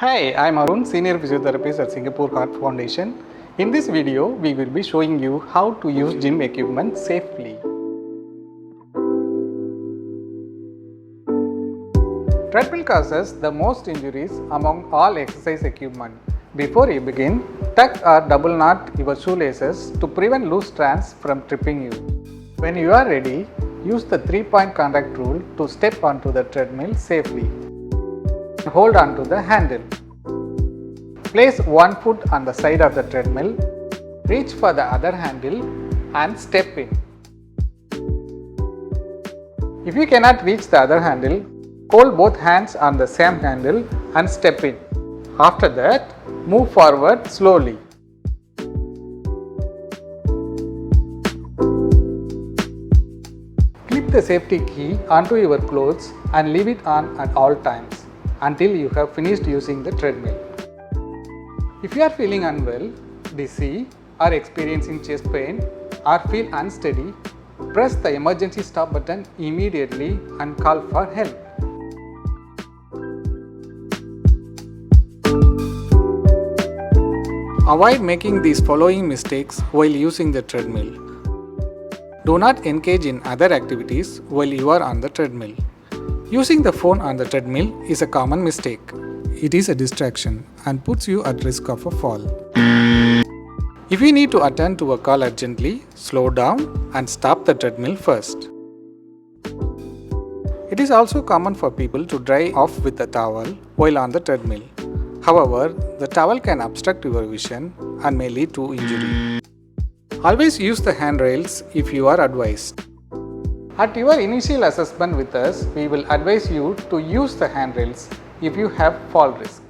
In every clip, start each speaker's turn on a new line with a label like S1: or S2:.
S1: Hi, I'm Arun, Senior Physiotherapist at Singapore Heart Foundation. In this video, we will be showing you how to use gym equipment safely. Treadmill causes the most injuries among all exercise equipment. Before you begin, tuck or double knot your shoelaces to prevent loose strands from tripping you. When you are ready, use the 3-point contact rule to step onto the treadmill safely. Hold on to the handle. Place one foot on the side of the treadmill, reach for the other handle and step in. If you cannot reach the other handle, hold both hands on the same handle and step in. After that, move forward slowly. Clip the safety key onto your clothes and leave it on at all times until you have finished using the treadmill. If you are feeling unwell, dizzy or experiencing chest pain or feel unsteady, press the emergency stop button immediately and call for help. Avoid making these following mistakes while using the treadmill. Do not engage in other activities while you are on the treadmill. Using the phone on the treadmill is a common mistake. It is a distraction and puts you at risk of a fall. If you need to attend to a call urgently, slow down and stop the treadmill first. It is also common for people to dry off with a towel while on the treadmill. However, the towel can obstruct your vision and may lead to injury. Always use the handrails if you are advised. At your initial assessment with us, we will advise you to use the handrails if you have fall risk.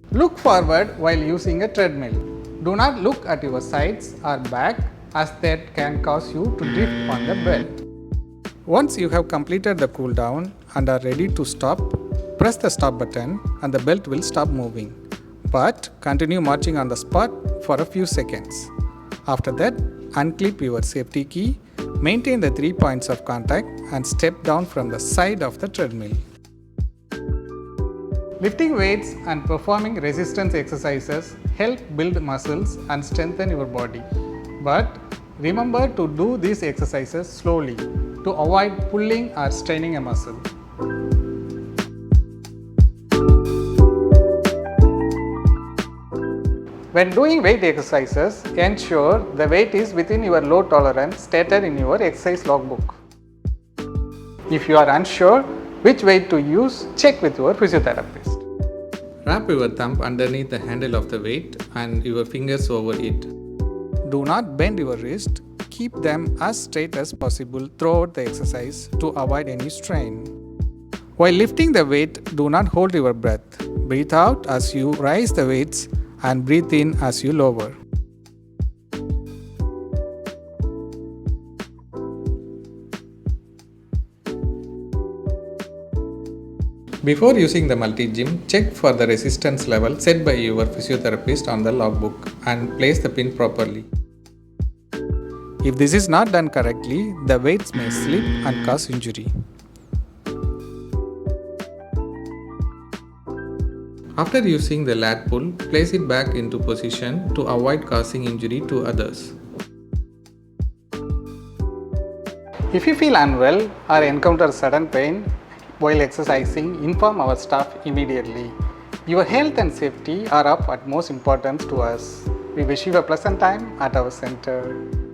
S1: Look forward while using a treadmill. Do not look at your sides or back as that can cause you to drift on the belt. Once you have completed the cool down and are ready to stop, press the stop button and the belt will stop moving. But continue marching on the spot for a few seconds. After that, unclip your safety key, maintain the 3 points of contact and step down from the side of the treadmill. Lifting weights and performing resistance exercises help build muscles and strengthen your body. But remember to do these exercises slowly to avoid pulling or straining a muscle. When doing weight exercises, ensure the weight is within your load tolerance stated in your exercise logbook. If you are unsure which weight to use, check with your physiotherapist. Wrap your thumb underneath the handle of the weight and your fingers over it. Do not bend your wrist. Keep them as straight as possible throughout the exercise to avoid any strain. While lifting the weight, do not hold your breath. Breathe out as you raise the weights and breathe in as you lower. Before using the multi-gym, check for the resistance level set by your physiotherapist on the logbook and place the pin properly. If this is not done correctly, the weights may slip and cause injury. After using the lat pull, place it back into position to avoid causing injury to others. If you feel unwell or encounter sudden pain while exercising, inform our staff immediately. Your health and safety are of utmost importance to us. We wish you a pleasant time at our center.